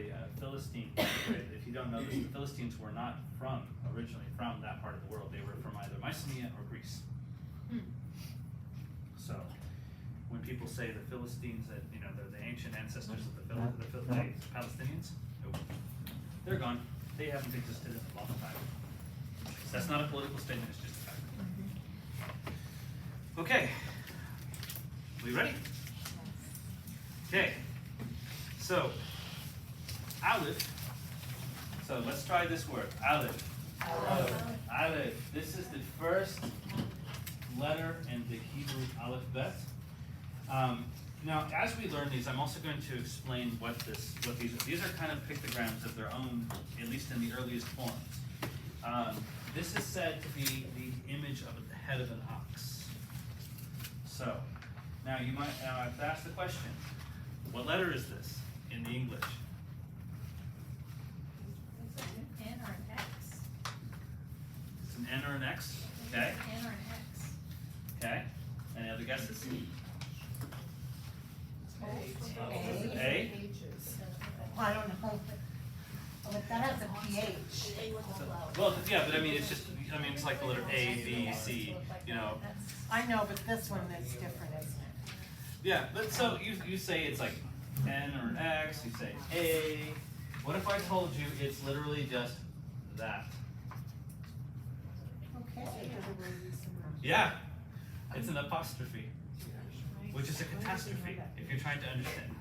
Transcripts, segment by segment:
actually Philistine. If you don't know this, the Philistines were not originally from that part of the world. They were from either Mycenae or Greece. So when people say the Philistines, that they're the ancient ancestors of the Palestinians, nope. They're gone. They haven't existed in a long time. That's not a political statement, it's just a fact. Okay. We ready? Okay. So, Aleph. So let's try this word. Aleph. Aleph. This is the first letter in the Hebrew alphabet. Now, as we learn these, I'm also going to explain what these are. These are kind of pictograms of their own, at least in the earliest forms. This is said to be the image of the head of an ox. So, now you might have to ask the question, what letter is this in the English? It's an N or an X. It's an N or an X? Okay. It's an N or an X. Okay. Any other guesses? A. I don't know. But that has a PH. Well, yeah, but I mean, it's like the letter A, B, C, I know, but this one is different, isn't it? Yeah, but so you say it's like N or an X, you say A. What if I told you it's literally just that? Okay. Yeah, it's an apostrophe, which is a catastrophe, if you're trying to understand.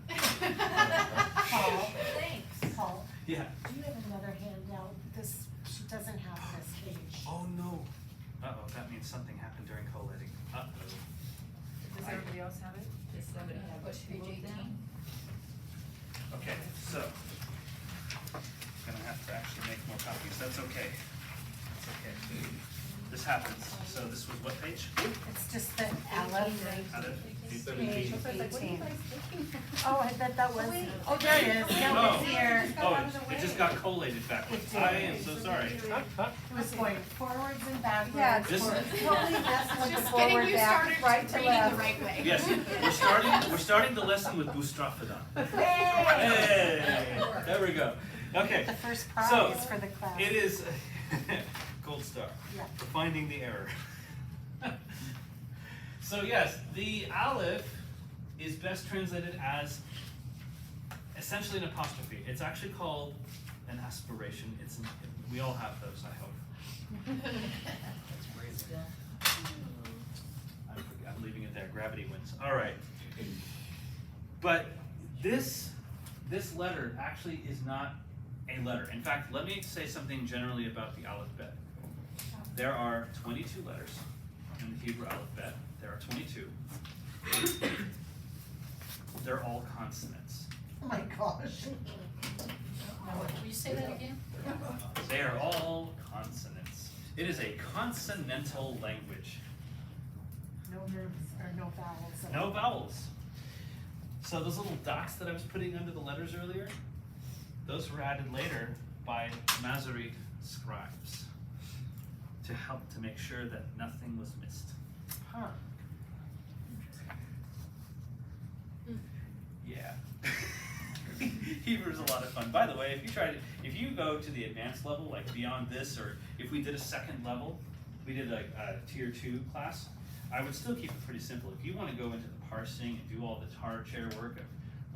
Paul, Thanks. Paul, Yeah. do you have another handout? She doesn't have this page. Oh no. Uh-oh, that means something happened during collating. Uh-oh. Does everybody else have it? Does somebody have Push page page 18? Okay, so, I'm gonna have to actually make more copies, that's okay. That's okay. This happens, so this was what page? It's just the Aleph. Aleph. Page So it's like, what are you 18. guys thinking? Oh, I bet that was, oh, there it is. Yeah, Oh. it's here. Oh, it just got collated backwards. It did. I am so sorry. It was going forwards and backwards. Yeah, it's This- forward. Totally messed with the Just forward, getting you back, started right to reading left. the right way. Yes, we're starting the lesson with Boustrophodon. Hey! Hey, there we go. Okay, The first So, prize for the class. it is gold star Yeah. for finding the error. So yes, the Aleph is best translated as essentially an apostrophe. It's actually called an aspiration. We all have those, I hope. I'm leaving it there. Gravity wins. All right. But this letter actually is not a letter. In fact, let me say something generally about the alphabet. There are 22 letters in the Hebrew alphabet. There are 22. They're all consonants. Oh my gosh. Will you say that again? They are all consonants. It is a consonantal language. No nerves or no vowels. No vowels. So those little dots that I was putting under the letters earlier, those were added later by Masoretic scribes to help to make sure that nothing was missed. Huh. Yeah. Hebrew is a lot of fun. By the way, if you go to the advanced level, like beyond this, or if we did a second level, we did like a tier 2 class, I would still keep it pretty simple. If you want to go into the parsing and do all the hard chair work of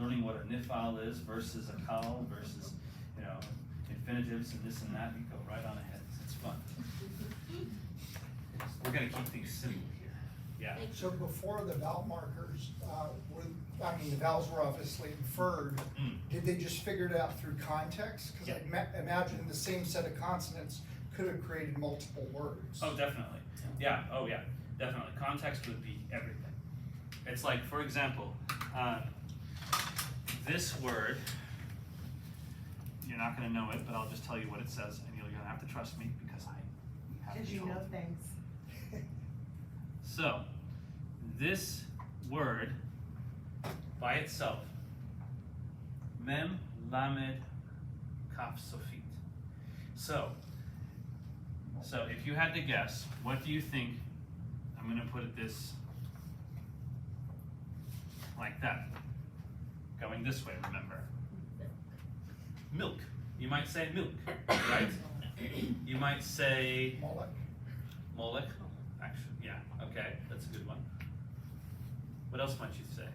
learning what a nifal is versus a kal versus, infinitives and this and that, you go right on ahead. It's fun. We're going to keep things simple here. Yeah. So before the vowel markers, the vowels were obviously inferred. Did they just figure it out through context? Because I imagine the same set of consonants could have created multiple words. Oh, definitely. Yeah. Oh, yeah. Definitely. Context would be everything. It's like, for example, this word, you're not going to know it, but I'll just tell you what it says, and you're going to have to trust me because I have Did you control. know things? So, this word by itself, mem, lamed, kaf, sofit. So if you had to guess, what do you think? I'm going to put it like that, going this way. Remember, milk. You might say milk, right? You might say Moloch. Molech. Actually, yeah, okay, that's a good one. What else might you say?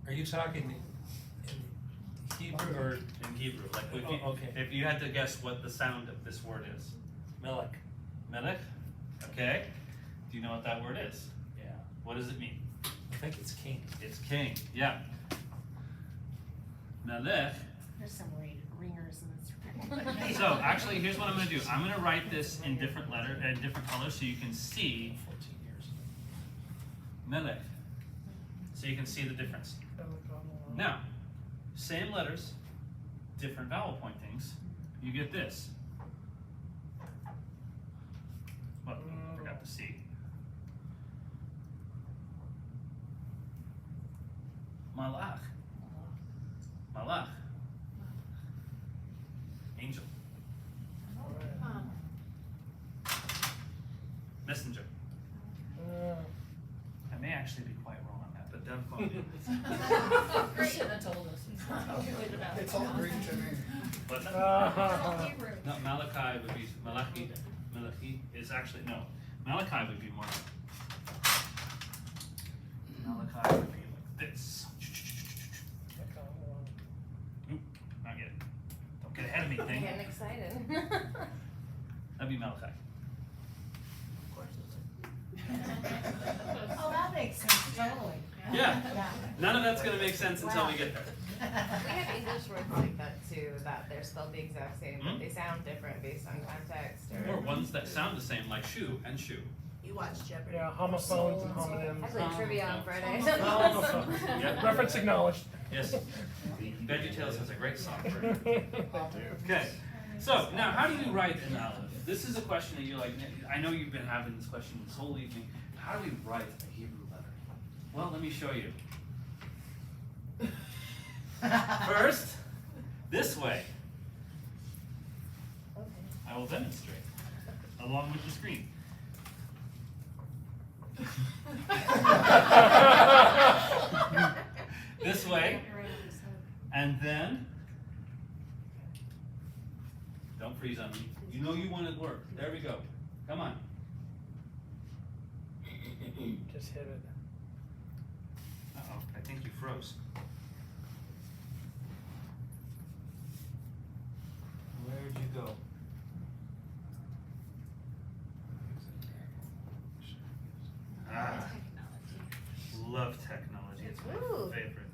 Are you talking in Hebrew or In Hebrew, like if you, Oh, okay. if you had to guess what the sound of this word is. Melech? Melech, okay. Do you know what that word is? Yeah. What does it mean? I think it's king. It's king, yeah. Melech. There's some ringers in this. So actually, here's what I'm gonna do. I'm gonna write this in different colors so you can see 14 years. Melech. So you can see the difference. Now, same letters, different vowel pointings. You get this. Well, I forgot the C. Malach. Malach. Angel. Messenger. I may actually be quite wrong on that, but don't quote me. You shouldn't have told us. It's all Greek to me. But no, Malachi would be Malachi. Malachi is actually no. Malachi would be more. Malachi would be like this. Oop, not yet. Don't get ahead of me, thing. Getting excited. That'd be Malachi. Oh, that makes sense, totally. Yeah. Yeah. None of that's gonna make sense until we get there. We have English words like that too, that they're spelled the exact same, but they sound different based on context Or or. ones that sound the same, like shoe and shoe. You watch Jeopardy. Yeah, homophones and homonyms. I played trivia on Friday. Yep. Reference acknowledged. Yes. VeggieTales has a great song for it. Okay, so now how do you write an aleph? This is a question that you're like, I know you've been having this question this whole evening. How do we write a Hebrew letter? Well, let me show you. First, this way. I will demonstrate along with the screen. This way, and then don't freeze on me. You know you want it to work. There we go. Come on. Just hit it. Uh-oh, I think you froze. Where'd you go? Ah, love technology. It's my Ooh. favorite.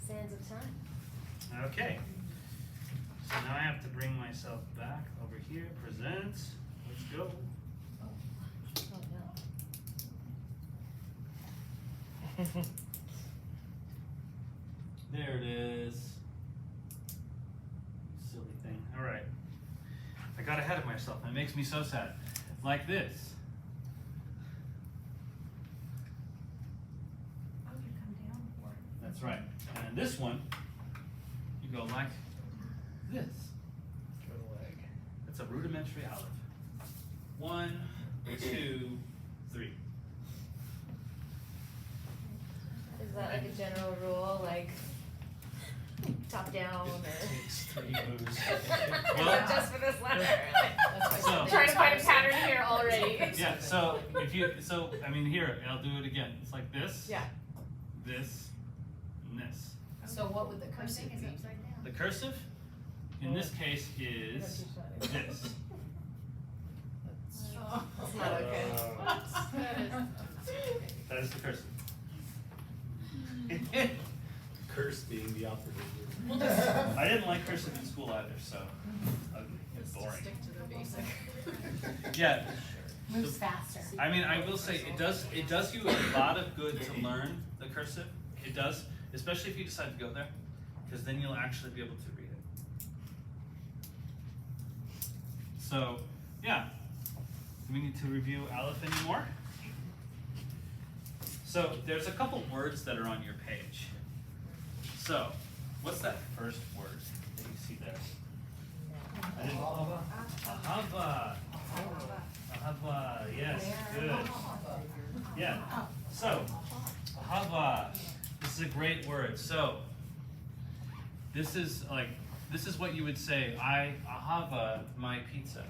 Sands of time. Okay. So now I have to bring myself back over here. Present. Let's go. Oh no. There it is. Silly thing. All right. I got ahead of myself. It makes me so sad. Like this. Oh, you come down for it. That's right. And in this one, you go like this. Good leg. It's a rudimentary aleph. 1, 2, 3. Is that like a general rule, like top down or? Takes 3 moves. Well- Just for this letter? So- Trying to find a pattern here already. Yeah, so if you, I mean here, I'll do it again. It's like this, Yeah. this, and this. So what would the cursive be? The cursive, in this case, is this. That's not okay. That is the cursive. Curse being the operative word. I didn't like cursive in school either, so it's boring. Stick to the basic. Yeah, Moves faster. I mean, I will say it does you a lot of good to learn the cursive. It does, especially if you decide to go there, because then you'll actually be able to read it. So, yeah. Do we need to review aleph anymore? So there's a couple words that are on your page. So, what's that first word that you see there? I didn't- Ahava. Ahava, yes, good. Yeah. So, Ahava This is a great word. So, this is what you would say, I ahava my pizza.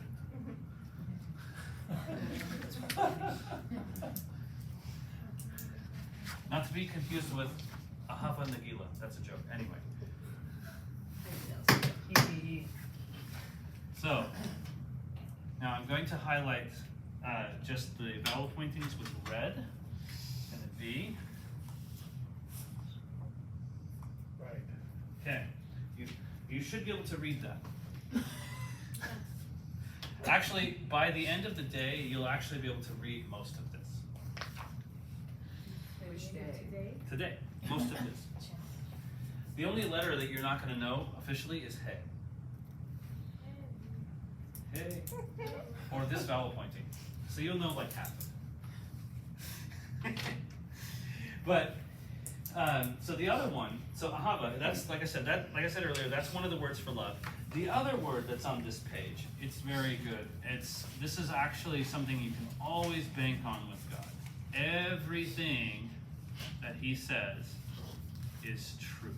Not to be confused with ahava nagila. That's a joke. Anyway. So, now I'm going to highlight just the vowel pointings with red and a V. Right. Okay, you should be able to read that. Actually, by the end of the day, you'll actually be able to read most of this. Which day? Today, most of this. The only letter that you're not going to know officially is hey. Hey. Or this vowel pointing. So you'll know like half of it. But, so the other one, so ahava, that's, like I said earlier, that's one of the words for love. The other word that's on this page, it's very good. This is actually something you can always bank on with God. Everything that he says is truth.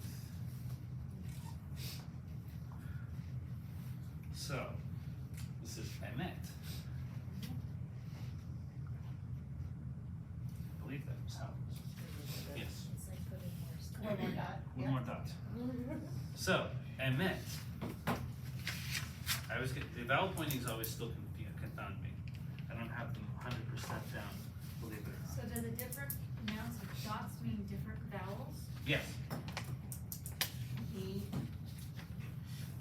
So, this is emet. I believe that was how it was. Yes. It's like putting more stuff. One more dot. One more dot. So, emet. I always get, the vowel pointings always still confound me. I don't have them 100% down, believe it or So not. do the different amounts of dots mean different vowels? Yes. E.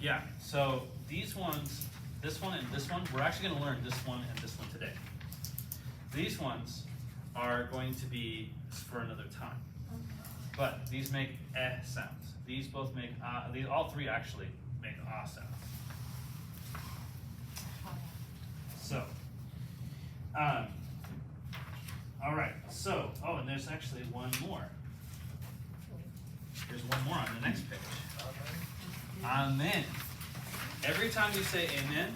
Yeah, so these ones, this one and this one, we're actually gonna learn this one and this one today. These ones are going to be for another time. But these make eh sounds. These both make all three actually make ah sounds. So, all right. So, and there's actually one more. There's one more on the next page. Amen. Every time you say amen,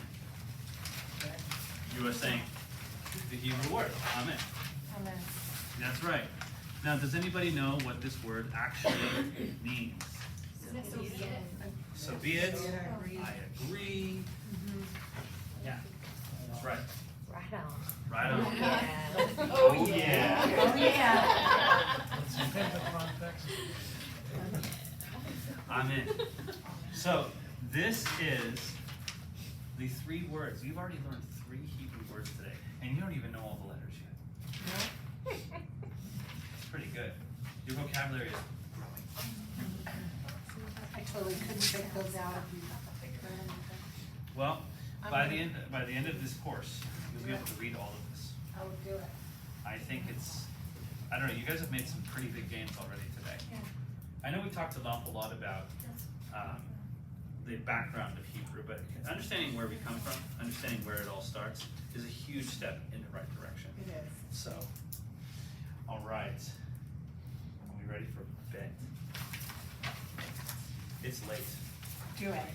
you are saying the Hebrew word, amen. Amen. That's right. Now, does anybody know what this word actually means? So be it. I agree. Yeah, that's right. Right on. Right on. Yeah. Oh yeah. Oh, yeah. Depends on context. Amen. So this is the three words. You've already learned 3 Hebrew words today, and you don't even know all the letters yet. It's pretty good. Your vocabulary is growing. I totally couldn't pick those out if you. Well, by the end of this course, you'll be able to read all of this. I would do it. I think I don't know, you guys have made some pretty big gains already today. Yeah. I know we talked an awful lot about the background of Hebrew, but understanding where we come from, understanding where it all starts, is a huge step in the right direction. It is. So, all right. Are we ready for bed? It's late. Do it.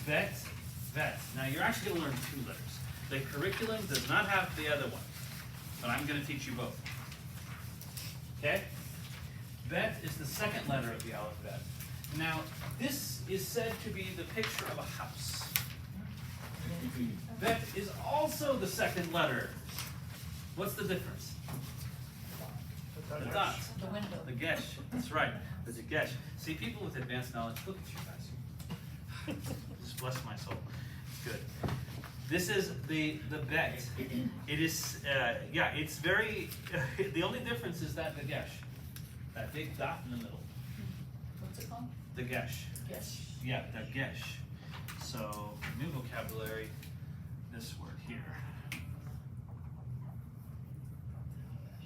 Vet. Now you're actually going to learn 2 letters. The curriculum does not have the other one, but I'm going to teach you both. Okay? Bet is the second letter of the alphabet. Now, this is said to be the picture of a house. Bet is also the second letter. What's the difference? The dot. The window. The gesh. That's right. There's a gesh. See, people with advanced knowledge, look at you guys. Just bless my soul. It's good. This is the bet. It is, it's very, the only difference is that the gesh. That big dot in the middle. What's it called? The gesh. Yes. Yeah, the gesh. So, new vocabulary, this word here.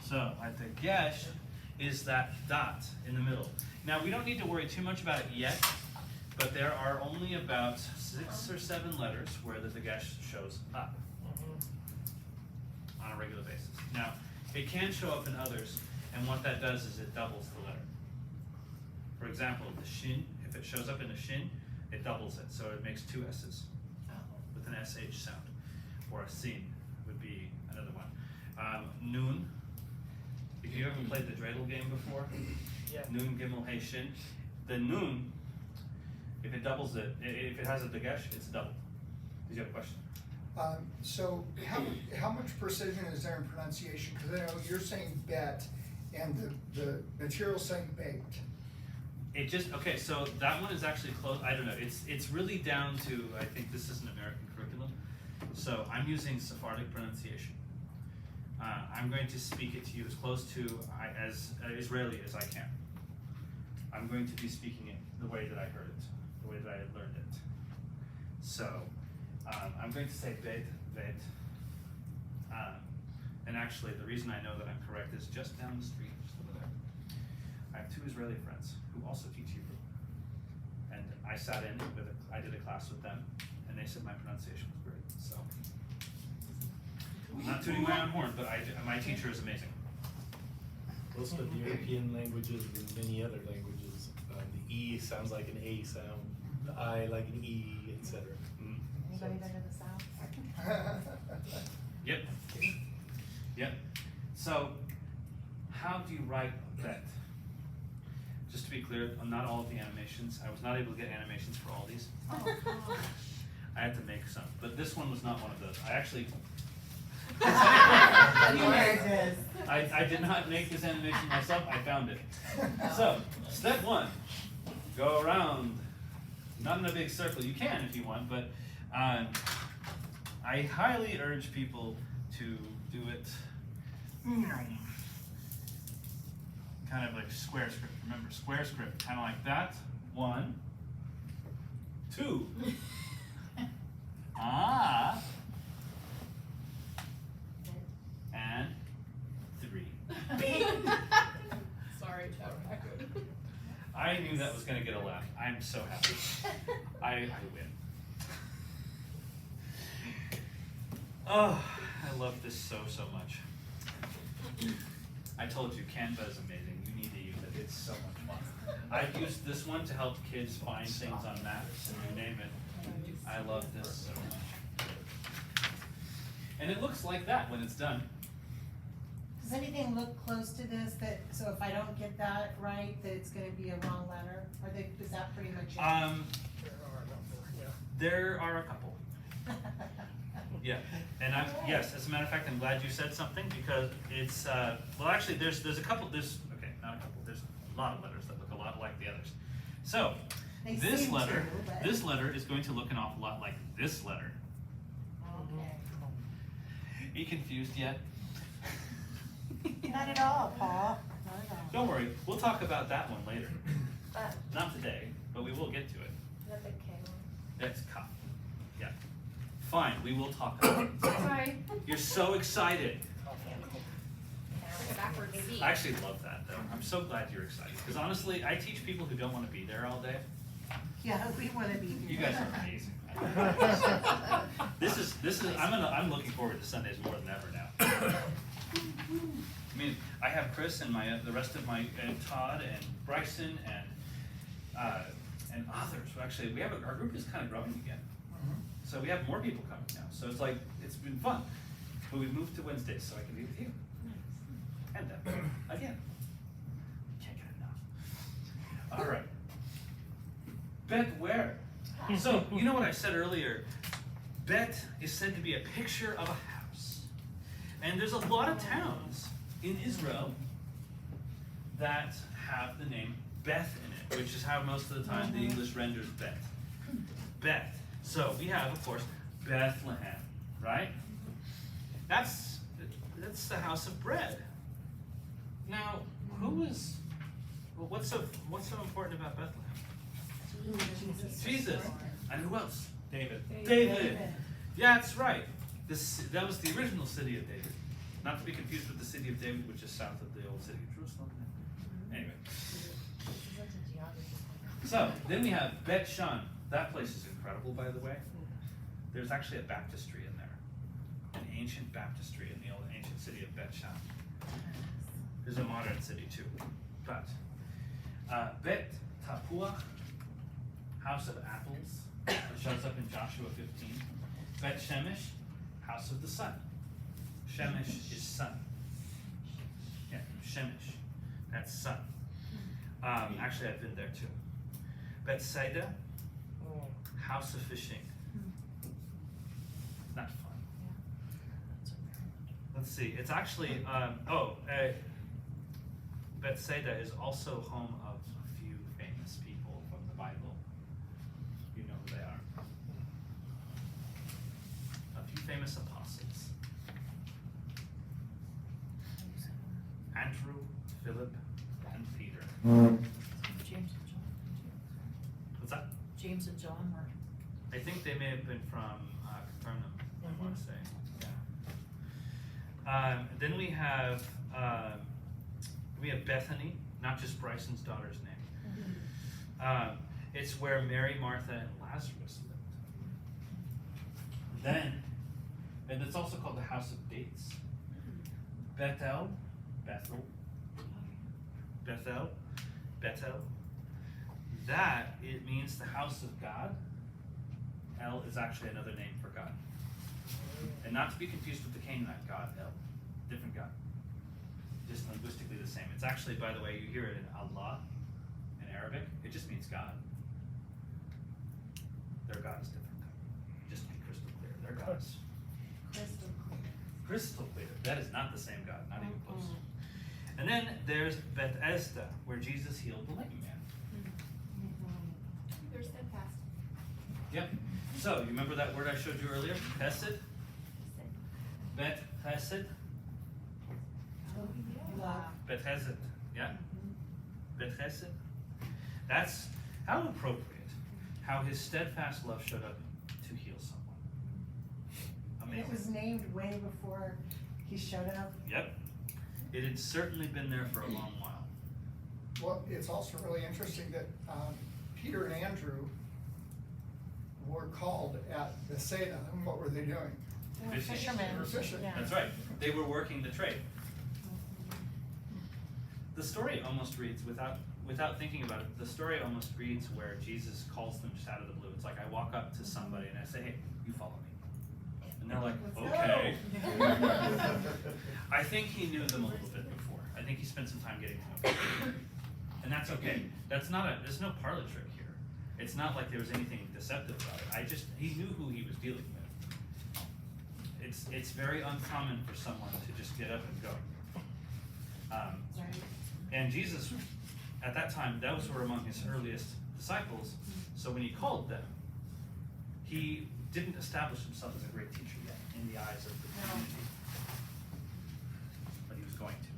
So, at the gesh is that dot in the middle. Now, we don't need to worry too much about it yet, but there are only about 6 or 7 letters where the gesh shows up on a regular basis. Now, it can show up in others, and what that does is it doubles the letter. For example, the shin, if it shows up in a shin, it doubles it, so it makes 2 S's with an SH sound. Or a sin would be another one. Nun, Have you ever played the dreidel game before? Yeah. Nun, Gimel, Hey, Shin. The Nun, if it doubles it, if it has a dagesh, it's doubled. Did you have a question? So how much precision is there in pronunciation? Because I know you're saying bet and the material's saying baked. It just, okay, so that one is actually close, I don't know, it's really down to, I think this is an American curriculum. So I'm using Sephardic pronunciation. I'm going to speak it to you as close to as Israeli as I can. I'm going to be speaking it the way that I heard it, the way that I had learned it. So I'm going to say bet. And actually, the reason I know that I'm correct is just down the street, just over there. I have 2 Israeli friends who also teach Hebrew. And I sat in with I did a class with them, and they said my pronunciation was great. So I'm not tooting my own horn, but my teacher is amazing. Most of the European languages and many other languages, the E sounds like an A sound, the I like an E, etc. Anybody been to the South? Yep. Yep. So, how do you write bet? Just to be clear, on not all of the animations. I was not able to get animations for all these. Oh, gosh. I had to make some, but this one was not one of those. I actually, I did not make this animation myself. I found it. So, step 1, go around. Not in a big circle. You can if you want, but I highly urge people to do it kind of like square script. Remember, square script, kind of like that. 1, 2. Ah. And 3. Sorry, Chad. I knew that was going to get a laugh. I'm so happy. I win. Oh, I love this so much. I told you, Canva is amazing. You need to use it. It's so much fun. I've used this one to help kids find things on maps, and you name it. I love this so much. And it looks like that when it's done. Does anything look close to this that, so if I don't get that right, that it's gonna be a wrong letter? Is that pretty much it? There are a number, yeah. There are a couple. Yeah, and yes, as a matter of fact, I'm glad you said something because it's, well actually there's a couple, okay, not a couple, there's a lot of letters that look a lot like the others. So, They this seem letter, to, but- this letter is going to look an awful lot like this letter. Okay. Are you confused yet? Not at all, Paul, not at all. Don't worry, we'll talk about that one later. But, Not today, but we will get to it. the big K one. That's cop. Yeah. Fine, we will talk about it. Sorry. You're so excited. Backwards C. I actually love that though. I'm so glad you're excited. Because honestly, I teach people who don't want to be there all day. Yeah, we wanna be here. You guys are amazing. This is I'm looking forward to Sundays more than ever now. I mean, I have Chris and the rest of my Todd and Bryson and others. Actually, our group is kind of growing again. So we have more people coming now. So it's like it's been fun. But we've moved to Wednesdays so I can be with you. And them again. Can't get enough. All right. Bet where? So you know what I said earlier? Bet is said to be a picture of a house. And there's a lot of towns in Israel that have the name Beth in it, which is how most of the time the English renders Bet. Beth. So we have, of course, Bethlehem, right? That's the house of bread. Now, what's so important about Bethlehem? Jesus. And who else? David. David. Yeah, that's right. That was the original city of David. Not to be confused with the city of David, which is south of the old city of Jerusalem. Anyway. So, then we have Bet Shan. That place is incredible, by the way. There's actually a baptistry in there. An ancient baptistry in the old ancient city of Bet Shan. There's a modern city too. But, Bet Tapuach, house of apples, it shows up in Joshua 15. Bet Shemesh, house of the sun. Shemesh is sun. Yeah, Shemesh. That's sun. Actually, I've been there too. Bethsaida, house of fishing. Not fun. Let's see. It's actually Bethsaida is also home of a few famous people from the Bible. You know who they are. A few famous apostles. Andrew, Philip, and Peter. James and John. What's that? James and John were. I think they may have been from Capernaum, I want to say. Yeah. Then we have Bethany, not just Bryson's daughter's name. It's where Mary, Martha, and Lazarus lived. Then, and it's also called the House of Dates. Bethel. That, it means the house of God. El is actually another name for God. And not to be confused with the Canaanite God, El. Different God. Just linguistically the same. It's actually, by the way, you hear it in Allah in Arabic. It just means God. Their God is different. Just to be crystal clear. Their God is crystal clear. That is not the same God, not even close. And then there's Bethesda, where Jesus healed the lame man. They're steadfast. Yep. So, you remember that word I showed you earlier? Chesed? Bet Chesed? Love. Bet Chesed. Yeah? Bet Chesed? That's how appropriate. How his steadfast love showed up to heal someone. And it Amazing. was named way before he showed up. Yep. It had certainly been there for a long while. Well, it's also really interesting that Peter and Andrew were called at Bethsaida, and what were they doing? They were Fishing. fishermen. They were fishing. Yeah. That's right. They were working the trade. The story almost reads, without thinking about it, the story almost reads where Jesus calls them just out of the blue. It's like I walk up to somebody and I say, hey, you follow me. And they're like, okay. I think he knew them a little bit before. I think he spent some time getting to know them. And that's okay. There's no parlor trick here. It's not like there was anything deceptive about it. He knew who he was dealing with. It's very uncommon for someone to just get up and go. And Jesus, at that time, those were among his earliest disciples. So when he called them, he didn't establish himself as a great teacher yet in the eyes of the community. But he was going to.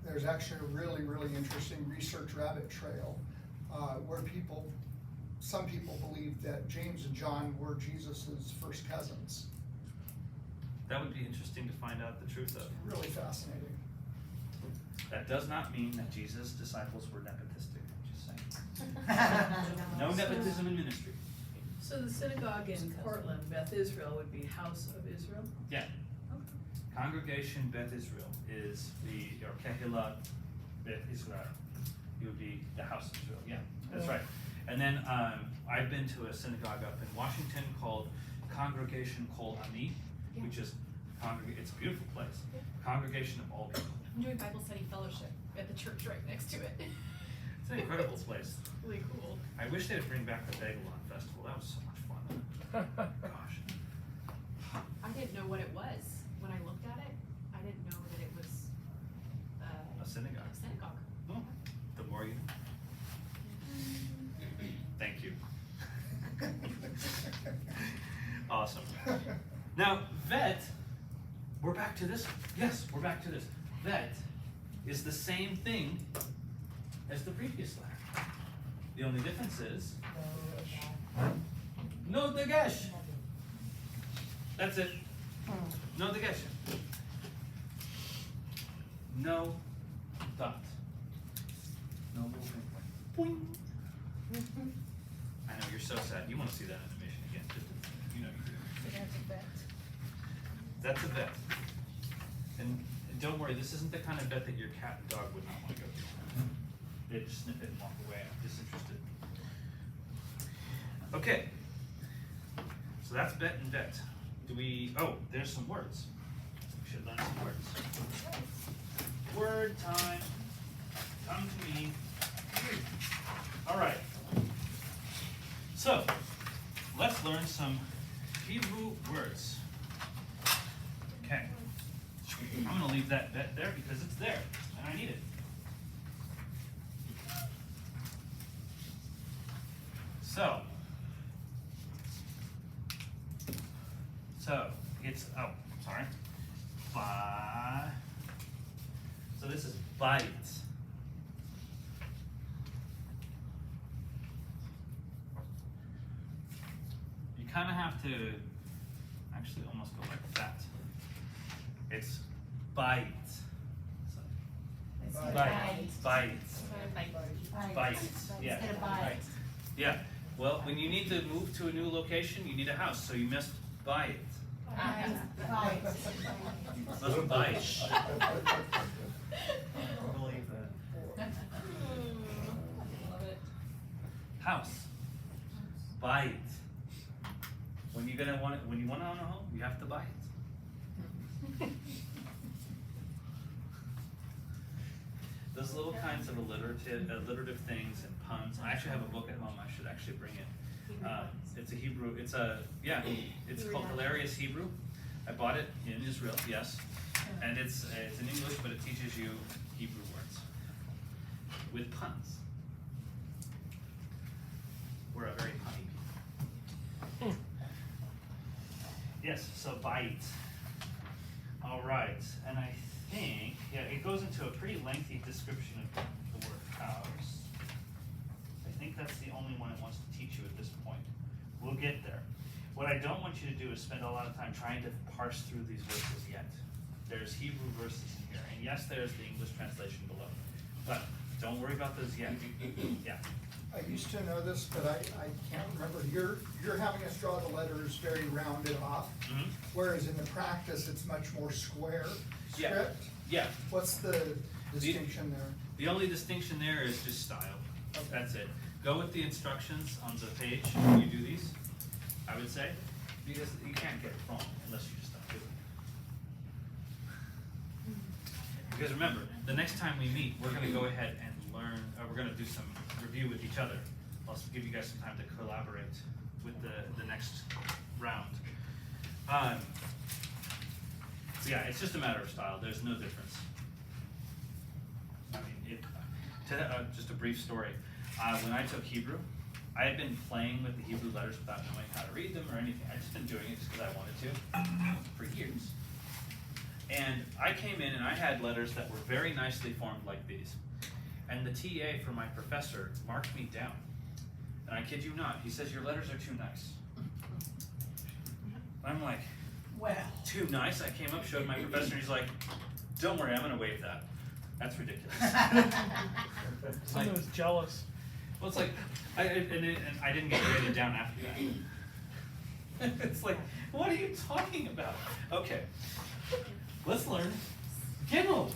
There's actually a really, really interesting research rabbit trail where some people believe that James and John were Jesus's first cousins. That would be interesting to find out the truth of. Really fascinating. That does not mean that Jesus' disciples were nepotistic, I'm just saying. No nepotism in ministry. So the synagogue in Portland, Beth Israel, would be House of Israel? Yeah. Congregation Beth Israel is or Kehilat Beth Israel. It would be the house of Israel. Yeah, that's right. And then I've been to a synagogue up in Washington called Congregation Kol Ami, which is it's a beautiful place. Congregation of all people. I'm doing Bible study fellowship at the church right next to it. It's an incredible place. Really cool. I wish they'd bring back the Bagelon Festival. That was so much fun. Gosh. I didn't know what it was when I looked at it. I didn't know that it was A synagogue. a synagogue. Oh, the more you know. Thank you. Awesome. Now, vet, we're back to this. Yes, we're back to this. Vet is the same thing as the previous letter. The only difference is no dagesh. That's it. No dagesh. No dot. No movement. Boing. I know, you're so sad. You want to see that animation again. You know you do. That's a vet. And don't worry, this isn't the kind of vet that your cat and dog would not want to go to. They'd just sniff it and walk away. I'm disinterested. Okay. So that's bet and vet. There's some words. We should learn some words. Words. third time. Come to me. All right. So, let's learn some Hebrew words. Okay. I'm going to leave that bet there because it's there, and I need it. So it's, oh, sorry. So this is bite. You kind of have to actually almost go like that. It's bite. It's Bite. bite. Bite. Yeah. Instead of bite. Yeah. Well, when you need to move to a new location, you need a house, so you must buy it. Bite. You must buy it. Believe that. Love it. House. Buy it. When you want to own a home, you have to buy it. Those little kinds of alliterative things and puns. I actually have a book at home. I should actually bring it. It's a Hebrew. It's called Hilarious Hebrew. I bought it in Israel. Yes, and it's in English, but it teaches you Hebrew words with puns. We're a very punny people. Yes. So bite. All right, and I think, yeah, it goes into a pretty lengthy description of the word house. I think that's the only one it wants to teach you at this point. We'll get there. What I don't want you to do is spend a lot of time trying to parse through these verses yet. There's Hebrew verses in here, and yes, there's the English translation below. But don't worry about those yet. Yeah. I used to know this, but I can't remember. You're having us draw the letters very rounded off, Mhm. whereas in the practice, it's much more square Yeah. script. Yeah. What's the distinction there? The only distinction there is just style. Okay. That's it. Go with the instructions on the page when you do these, I would say, because you can't get it wrong unless you just don't do it. Because remember, the next time we meet, we're going to go ahead and learn, we're going to do some review with each other. I'll also give you guys some time to collaborate with the next round. So yeah, it's just a matter of style. There's no difference. I mean, just a brief story. When I took Hebrew, I had been playing with the Hebrew letters without knowing how to read them or anything. I'd just been doing it just because I wanted to for years. And I came in and I had letters that were very nicely formed like these. And the TA for my professor marked me down. And I kid you not, he says, your letters are too nice. I'm like, Well. too nice? I came up, showed my professor, and he's like, don't worry, I'm gonna waive that. That's ridiculous. Someone was jealous. Well, it's like, and I didn't get graded down after that. It's like, what are you talking about? Okay, let's learn Gimel.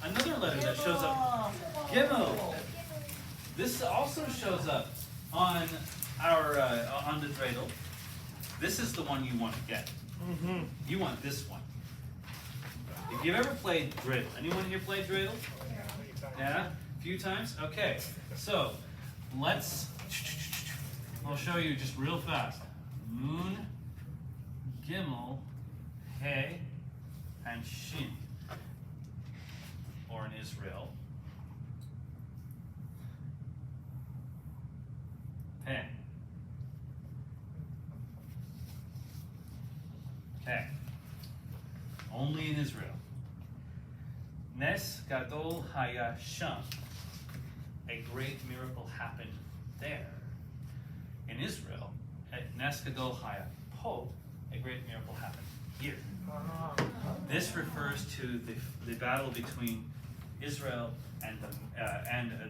Another letter that shows up. Gimel. This also shows up on our on the dreidel. This is the one you want to get. Mm-hmm. You want this one. If you've ever played dreidel, anyone here play dreidel? Yeah, a few times? Okay, so I'll show you just real fast. Nun, Gimel, He, and Shin. Or in Israel, He. Okay. Only in Israel. Nes Gadol Haya Sham. A great miracle happened there. In Israel, Nes Gadol Haya Po. A great miracle happened here. This refers to the battle between Israel and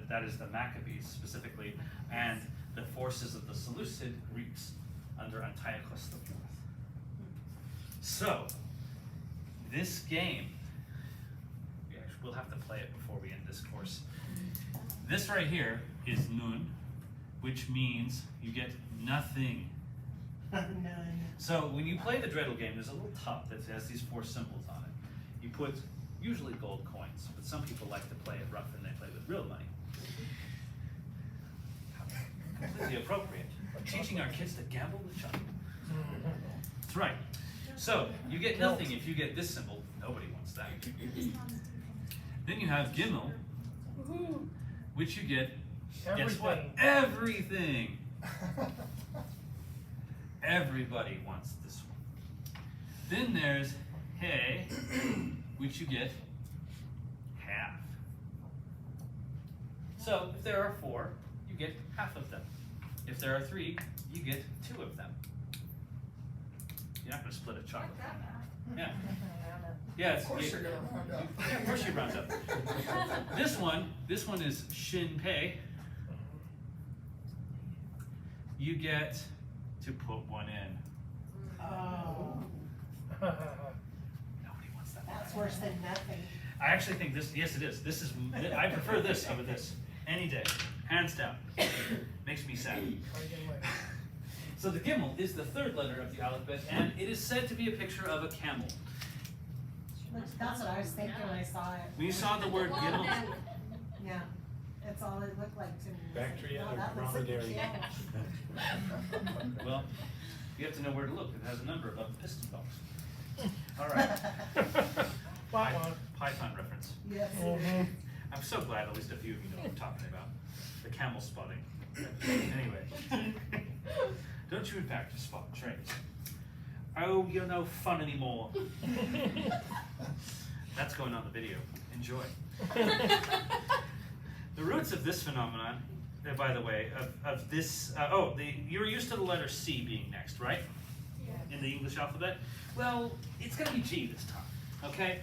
that is the Maccabees specifically, and the forces of the Seleucid Greeks under Antiochus IV. So, this game, we'll have to play it before we end this course. This right here is Nun, which means you get nothing. None. So when you play the dreidel game, there's a little top that has these four symbols on it. You put usually gold coins, but some people like to play it rough and they play with real money. Completely appropriate. Teaching our kids to gamble with chocolate. That's right. So, you get nothing if you get this symbol. Nobody wants that. Then you have Gimel, which you get, guess what? Everything. Everybody wants this one. Then there's Hey, which you get half. So, if there are 4, you get half of them. If there are 3, you get 2 of them. You're not going to split a chocolate. Yeah. Yeah, Of course you're gonna round up. Yeah, of course you round up. This one is Shin Pei. You get to put one in. Oh, Nobody wants that. that's worse than nothing. I actually think this, yes it is. This is, I prefer this over this. Any day. Hands down. Makes me sad. So the Gimel is the 3rd letter of the alphabet, and it is said to be a picture of a camel. That's what I was thinking when I saw it. When you saw the word Gimel, Yeah, that's all it looked like to me. Bacteria Oh, or that looks like a dromedary? camel. well, you have to know where to look. It has a number above the piston box. All right. Python reference. Yes. I'm so glad at least a few of you know what I'm talking about. The camel spotting. Anyway. Don't you in fact just spot trains? Oh, you're no fun anymore. That's going on the video. Enjoy. The roots of this phenomenon, by the way, of this, you were used to the letter C being next, right? In the English alphabet? Well, it's going to be G this time, okay?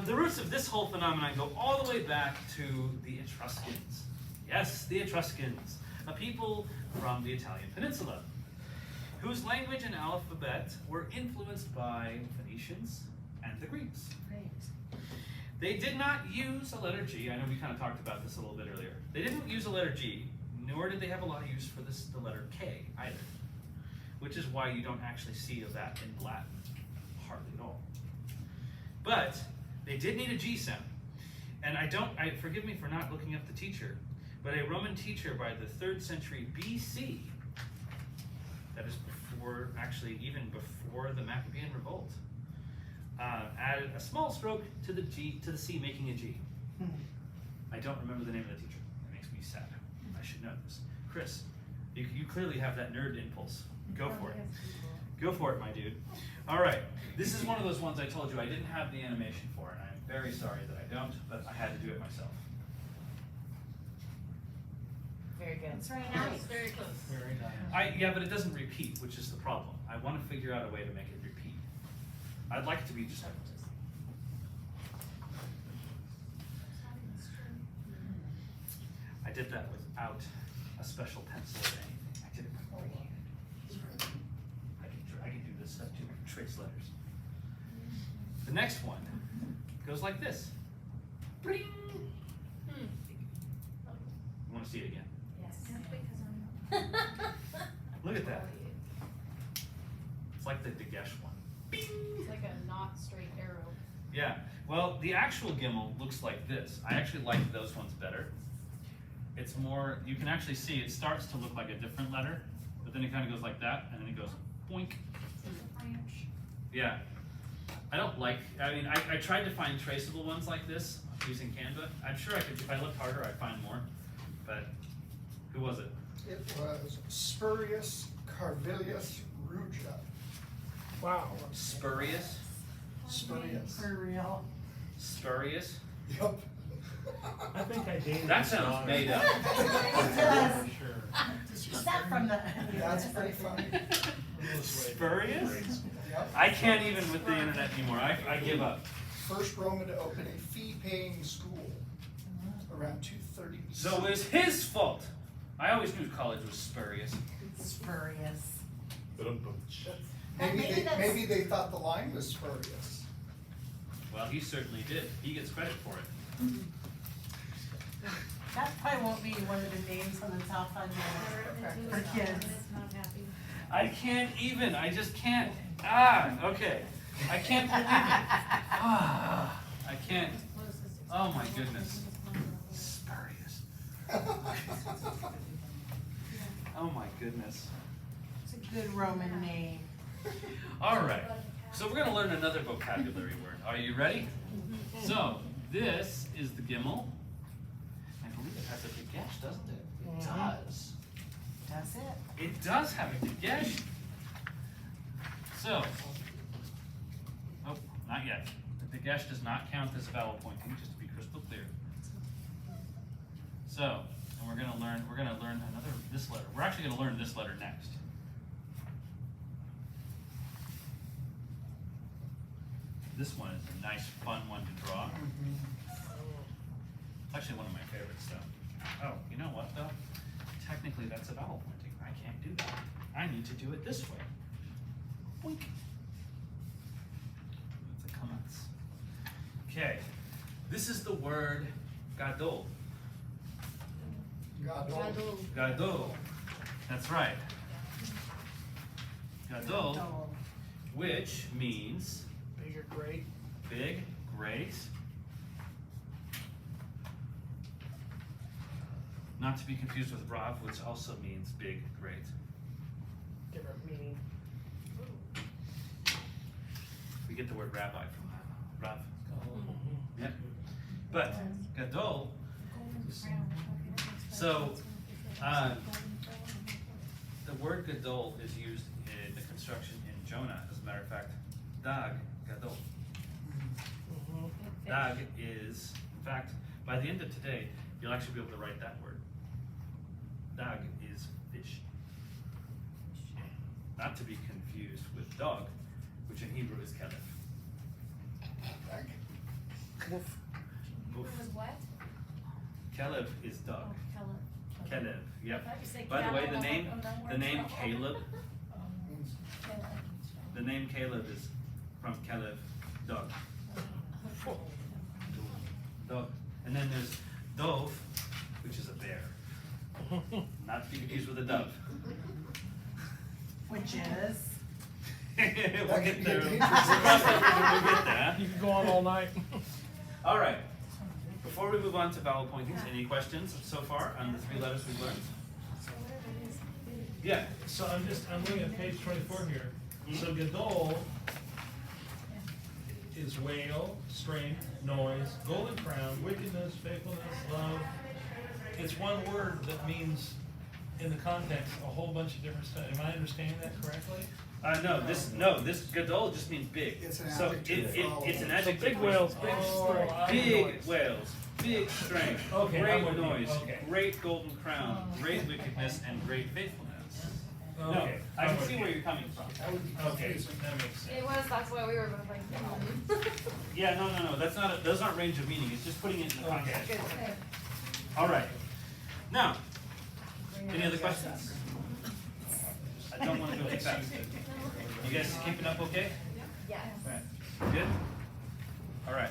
The roots of this whole phenomenon go all the way back to the Etruscans. Yes, the Etruscans, a people from the Italian peninsula, whose language and alphabet were influenced by Phoenicians and the Greeks. Great. They did not use a letter G. I know we kind of talked about this a little bit earlier. They didn't use a letter G, nor did they have a lot of use for the letter K either, which is why you don't actually see of that in Latin, hardly at all. But they did need a G sound. And forgive me for not looking up the teacher, but a Roman teacher by the 3rd century BC, that is before, actually even before the Maccabean revolt, added a small stroke to the G, to the C, making a G. I don't remember the name of the teacher. It makes me sad. I should know this. Chris, you clearly have that nerd impulse. Go for it. Go for it, my dude. All right. This is one of those ones I told you I didn't have the animation for, and I'm very sorry that I don't, but I had to do it myself. Very good. That's very nice. Very close. Very nice. Yeah, but it doesn't repeat, which is the problem. I want to figure out a way to make it repeat. I'd like it to be just like I did that without a special pencil or anything. I did it with my hand. I can do this stuff too, trace letters. The next one goes like this. Bring. You want to see it again? Look at that. It's like the Dagesh one. It's like a not straight arrow. Yeah. Well, the actual Gimel looks like this. I actually like those ones better. It's more, you can actually see it starts to look like a different letter, but then it kind of goes like that, and then it goes boink. Yeah. I don't like, I tried to find traceable ones like this using Canva. I'm sure I could, if I looked harder, I'd find more, but who was it? It was Spurius Carvilius Ruja. Wow. Spurious? Spurius. For real. Spurious? Yup. I think I dated That this sounds dog. made up. For sure. Is that from the? That's pretty funny. Spurious? Yep. I can't even with the internet anymore. I give up. First Roman to open a fee-paying school around 230 BC. So it was his fault. I always knew college was spurious. Spurious. Maybe they thought the line was spurious. Well, he certainly did. He gets credit for it. That probably won't be one of the names on the top fund for kids. I can't even. I just can't. Okay. I can't believe it. I can't. Oh my goodness. Spurious. Oh my goodness. It's a good Roman name. All right. So we're going to learn another vocabulary word. Are you ready? So this is the gimel. I believe it has a dagesh, doesn't it? It does. Does it? It does have a dagesh. So, oh, not yet. The dagesh does not count as vowel pointing, just to be crystal clear. So, and we're gonna learn this letter. We're actually gonna learn this letter next. This one is a nice, fun one to draw. It's actually one of my favorites, though. Oh, you know what, though? Technically, that's a vowel pointing. I can't do that. I need to do it this way. Boink. That's a kamatz. Okay, this is the word gadol. Gadol. Gadol. That's right. Gadol, which means Big or great? big, great. Not to be confused with Rav, which also means big, great. Different meaning. We get the word rabbi from that. Rav. Yep. But gadol. So the word gadol is used in the construction in Jonah. As a matter of fact, dag gadol. Dag is, in fact, by the end of today, you'll actually be able to write that word. Dag is fish. Not to be confused with dog, which in Hebrew is kelef. Woof. Oof. It was what? Kelef is dog. Oh, Kelef, yep. I thought you said By the way, Caleb. the name Caleb, the name Caleb is from Kelef, dog. Dog. And then there's Dove, which is a bear. Not to be confused with a dove. Which is? We'll get there. We'll cross that bridge when we get there. You could go on all night. All right. Before we move on to vowel pointings, any questions so far on the three letters we've learned? Yeah. So I'm looking at page 24 here. So gadol is whale, strength, noise, golden crown, wickedness, faithfulness, love. It's one word that means, in the context, a whole bunch of different stuff. Am I understanding that correctly? This gadol just means big. It's an So adjective. it's an So adjective. big whales, big Oh, strength. Big whales, big strength, Okay, I'm great with you. noise, Okay. great golden crown, great wickedness, and great faithfulness. No, Okay, I I'm can with see you. where you're coming from. That would be Okay, confusing. that makes sense. It was, that's what we were both like, Yeah, no, that's not. Those aren't range of meaning. It's just putting it in the context. good. All right. Now, any other questions? I don't want to go too fast. You guys keeping up okay? Yes. Right. Good? All right.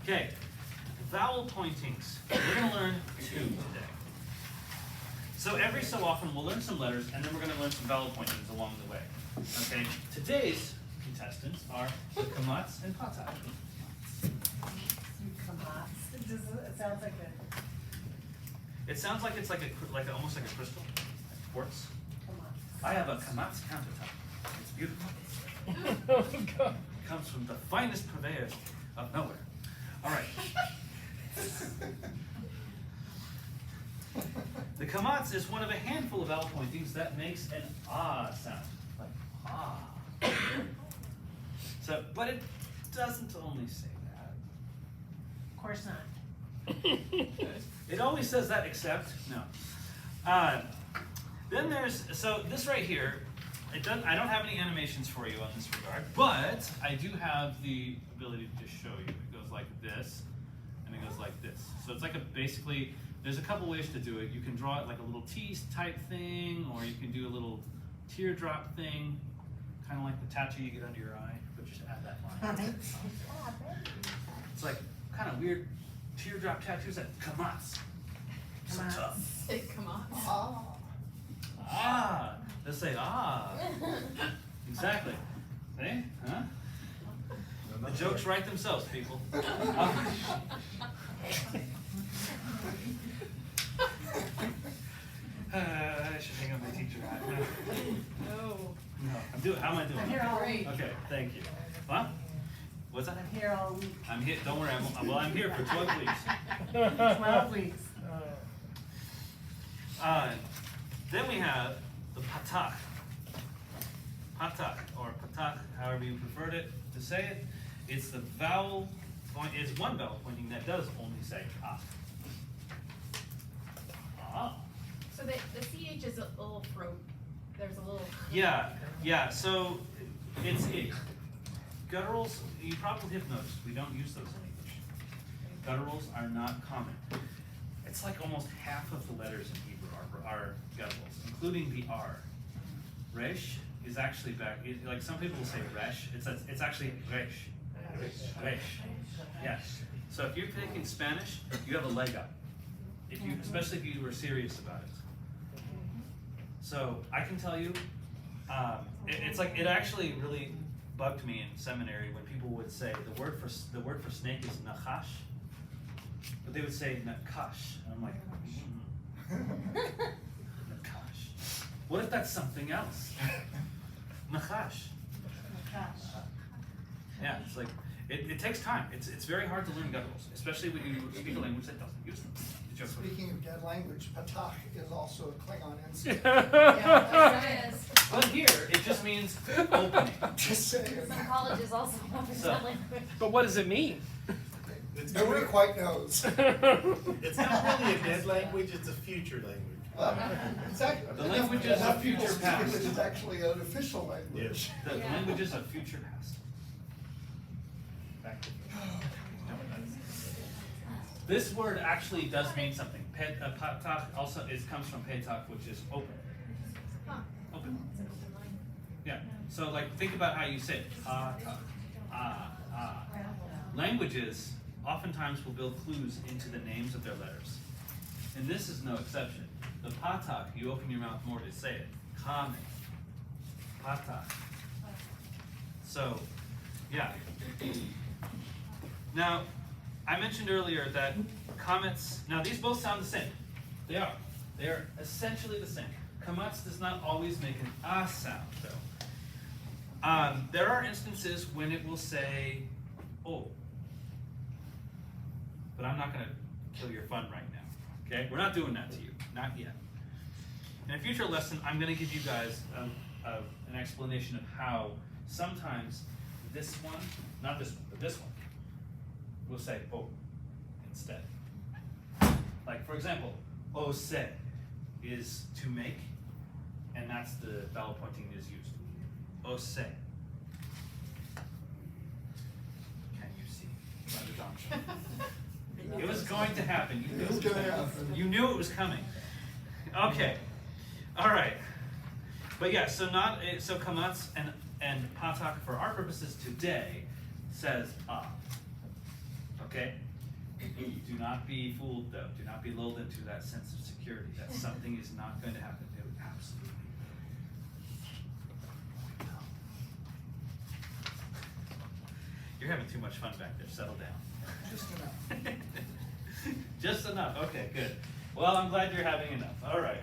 Okay. Vowel pointings. We're going to learn 2 today. So every so often we'll learn some letters and then we're going to learn some vowel pointings along the way. Okay? Today's contestants are the kamatz and patat. It sounds like a, It sounds like it's like almost like a crystal, like quartz. come on. I have a kamatz countertop. It's beautiful. Oh, God. It comes from the finest purveyors of nowhere. All right. The kamatz is one of a handful of vowel pointings that makes an ah sound, like ah. So, but it doesn't only say that. Of course not. It always says that except, no. Then there's, so this right here, I don't have any animations for you on this regard, but I do have the ability to just show you. It goes like this, and it goes like this. So it's like basically, there's a couple ways to do it. You can draw it like a little T type thing, or you can do a little teardrop thing, kind of like the tattoo you get under your eye, but just add that line. It's like kind of weird teardrop tattoos that kamatz. So tough. Come on. Ah, let's say ah. Exactly. See? Huh? The jokes write themselves, people. I should hang up my teacher hat. No. No, I'm doing. How am I doing? I'm here all week. Okay, thank you. What? What's that? I'm here all week, I'm here. Don't worry. I'm here for 12 weeks. 12 weeks. Then we have the patak. Patak, or patak, however you preferred it to say it. It's the vowel point. It's one vowel pointing that does only say ah. Ah. So the CH is a little throat, there's a little. Yeah, yeah. So it's gutturals. You probably have noticed we don't use those in English. Gutturals are not common. It's like almost half of the letters in Hebrew are gutturals, including the R. Resh is actually back. Like some people will say resh. It's actually resh. Resh. Yes. So if you're taking Spanish, you have a leg up. Especially if you were serious about it. So I can tell you, it's like it actually really bugged me in seminary when people would say the word for snake is nachash, but they would say nakash, and I'm like, nakash. What if that's something else? Nachash. Yeah, it's like it takes time. It's very hard to learn gutturals, especially when you speak a language that doesn't use them. Speaking of dead language, patach is also a Klingon insect. Yeah, it is. But here, it just means opening. Just saying. Some colleges also offer So- that language. But what does it mean? Nobody quite knows. It's not really a dead language, it's a future language. It's actually, The languages of future past. It's actually an official language. The languages of future past. Back to This word actually does mean something. Patach also comes from petach, which is open. Open. Yeah. So like think about how you say patach. Languages oftentimes will build clues into the names of their letters. And this is no exception. The patach, you open your mouth more to say it. Kame. Patach. So, yeah. Now, I mentioned earlier that comets, now these both sound the same. They are. They are essentially the same. Kamatz does not always make an ah sound, though. There are instances when it will say oh. But I'm not going to kill your fun right now. Okay? We're not doing that to you. Not yet. In a future lesson, I'm going to give you guys an explanation of how sometimes this one, not this one, but this one, we'll say oh instead. Like for example, ose is to make, and that's the vowel pointing is used. Ose. Can you see? By the doctrine. It was going to happen. You knew It was gonna happen. You knew it was coming. Okay. All right. But yeah, so kamatz and patach for our purposes today says ah. Okay? Do not be fooled though. Do not be lulled into that sense of security that something is not going to happen. It would absolutely. You're having too much fun back there. Settle down. Just enough. Just enough. Okay, good. Well, I'm glad you're having enough. All right.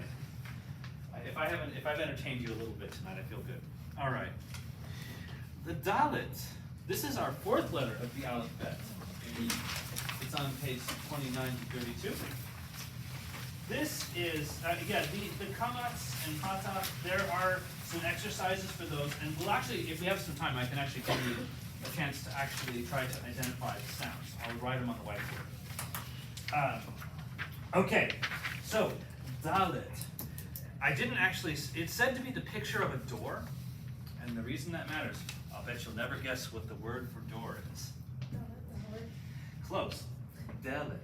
If I've entertained you a little bit tonight, I feel good. All right. The Dalet. This is our fourth letter of the alphabet. It's on page 29 to 32. This is again the kamatz and patach. There are some exercises for those, and we'll actually, if we have some time, I can actually give you a chance to actually try to identify the sounds. I'll write them on the whiteboard. Okay, so Dalet. I didn't actually. It's said to be the picture of a door, and the reason that matters, I'll bet you'll never guess what the word for door is. Close. Dalet.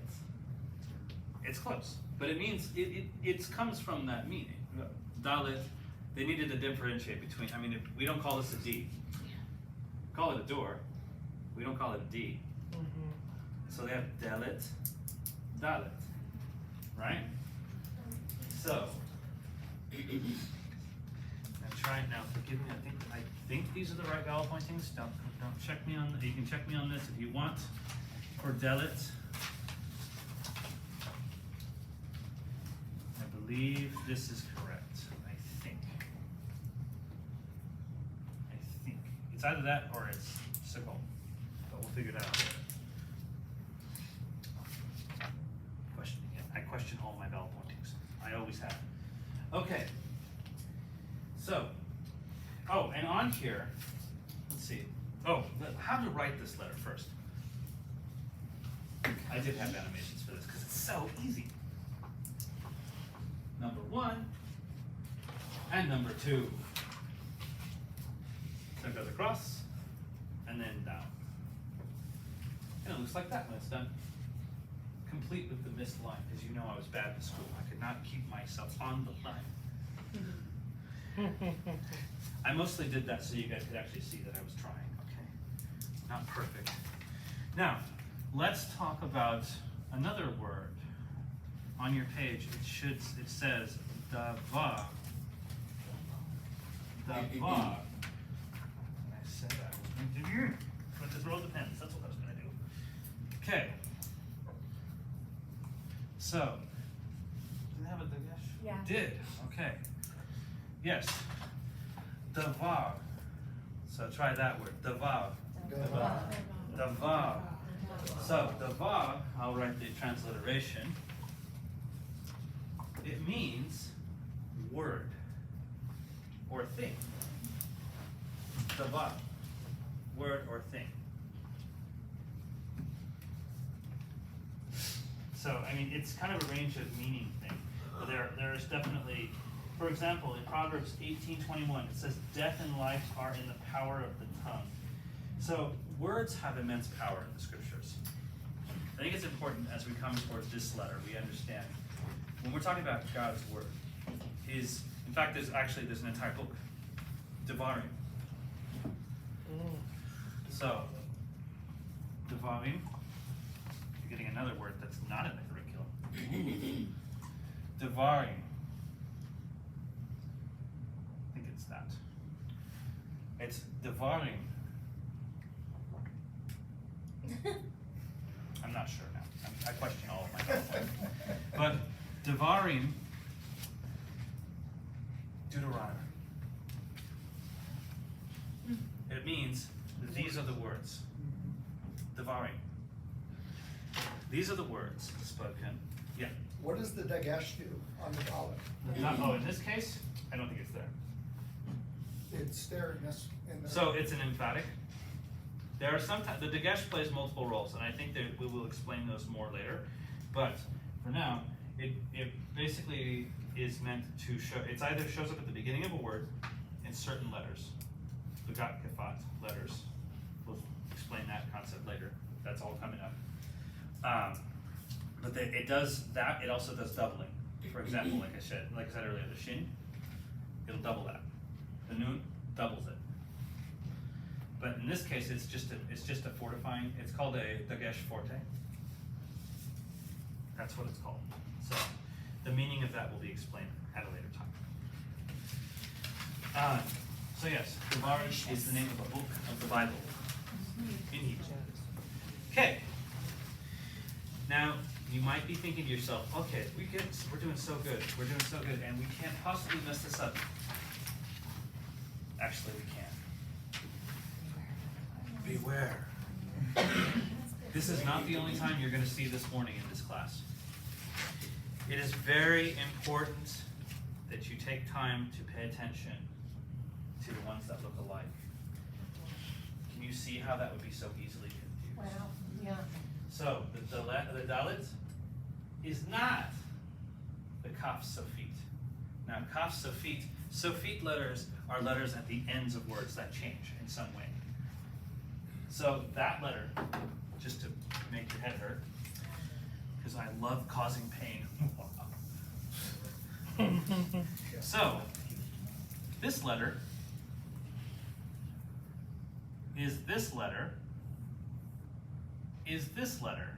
It's close, but it means it comes from that meaning. Dalet. They needed to differentiate between. I mean, we don't call this a D. Call it a door. We don't call it a D. So they have Dalet, Dalet, right? So I'm trying now. Forgive me. I think these are the right vowel pointings. Don't check me on, you can check me on this if you want. For Delit, I believe this is correct, I think. It's either that or it's Sickle, but we'll figure it out later. Questioning it. I question all my vowel pointings. I always have. Okay. So, oh, and on here, let's see. Oh, how to write this letter first. I did have animations for this because it's so easy. Number 1 and number 2. So it goes across and then down. And it looks like that when it's done. Complete with the missed line, because you know I was bad in school. I could not keep myself on the line. I mostly did that so you guys could actually see that I was trying, okay? Not perfect. Now, let's talk about another word. On your page, it says davar. Davar. And I said I was going to do, but to throw the pens, that's what I was going to do. Okay. So, did it have a dagesh? Yeah. It did, okay. Yes. Davar. So try that word. Davar. Davar. So davar, I'll write the transliteration. It means word or thing. Davar. Word or thing. So, I mean, it's kind of a range of meaning thing. But there's definitely, for example, in Proverbs 18:21, it says, death and life are in the power of the tongue. So, words have immense power in the scriptures. I think it's important as we come towards this letter, we understand. When we're talking about God's word, in fact, there's an entire book, Devarim. So, Devarim, you're getting another word that's not in the curriculum. Devarim. I think it's that. It's Devarim. I'm not sure now. I question all of my stuff. But Devarim, Deuteronomy. It means these are the words. Devarim. These are the words spoken. Yeah. What does the dagesh do on the dollar? Oh, in this case, I don't think it's there. It's there in this, in the. So it's an emphatic. There are sometimes, the dagesh plays multiple roles, and I think that we will explain those more later. But for now, it basically is meant to show, it's either shows up at the beginning of a word in certain letters, the gat kefat letters. We'll explain that concept later. That's all coming up. But it does that. It also does doubling. For example, like I said earlier, the shin, it'll double that. The nun doubles it. But in this case, it's just a fortifying. It's called a dagesh forte. That's what it's called. So the meaning of that will be explained at a later time. So yes, Devarim is the name of a book of the Bible in Hebrew. Okay. Now you might be thinking to yourself, okay, we're doing so good, and we can't possibly mess this up. Actually, we can. Beware. This is not the only time you're going to see this warning in this class. It is very important that you take time to pay attention to the ones that look alike. Can you see how that would be so easily confused? Well, yeah. So, the Dalit is not the Kaf Sofit. Now, Kaf Sofit letters are letters at the ends of words that change in some way. So that letter, just to make your head hurt, because I love causing pain. So, this letter is this letter, is this letter.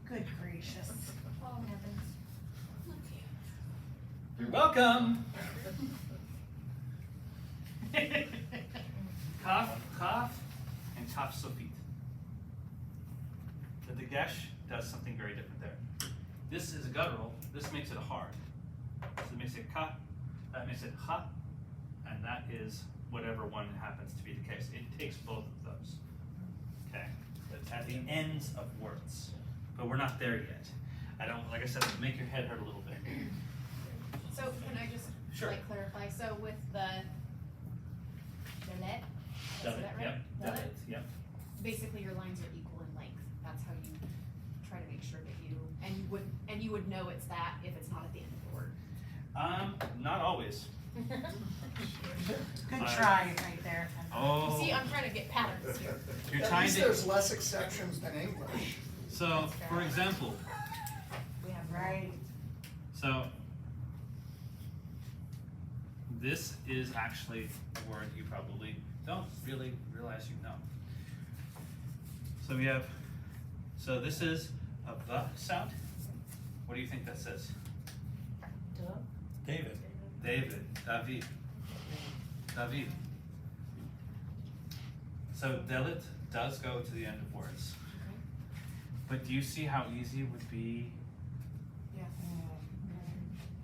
Good gracious. You're welcome. Kaf, and Kaf Sofit. The Dagesh does something very different there. This is a guttural, this makes it hard. So it makes it ka, that makes it ha, and that is whatever one happens to be the case. It takes both of those. Okay, it's at the ends of words, but we're not there yet. I don't, like I said, it'll make your head hurt a little bit. So can I just Sure. like clarify, so with the dalet, did I say that right? Yep, Dalet? yep. Basically your lines are equal in length, that's how you try to make sure that you, and you would know it's that if it's not at the end of the word. Not always. Good try right there. Oh. See, I'm trying to get patterns here. You're At trying least to, there's less exceptions than English. so, for example, We have Right. so this is actually a word you probably don't really realize you know. So we have, so this is a the sound. What do you think that says? David. David, David, David. So Dalet does go to the end of words. But do you see how easy it would be? Yeah.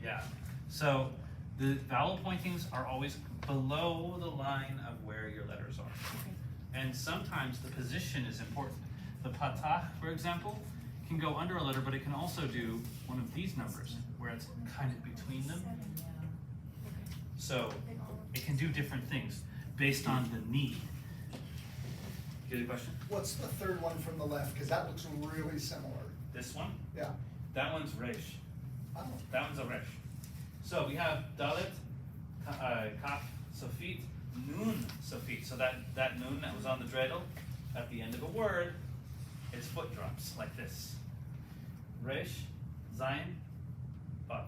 Yeah. So the vowel pointings are always below the line of where your letters are. And sometimes the position is important. The patah, for example, can go under a letter, but it can also do one of these numbers, where it's kind of between them. So it can do different things based on the need. Get a question? What's the third one from the left? Because that looks really similar. This one? Yeah. That one's resh. Oh. That one's a resh. So we have dalet, kaf, sofit, nun, sofit. So that nun that was on the dreidel, at the end of a word, its foot drops like this. Resh, zayin, vav.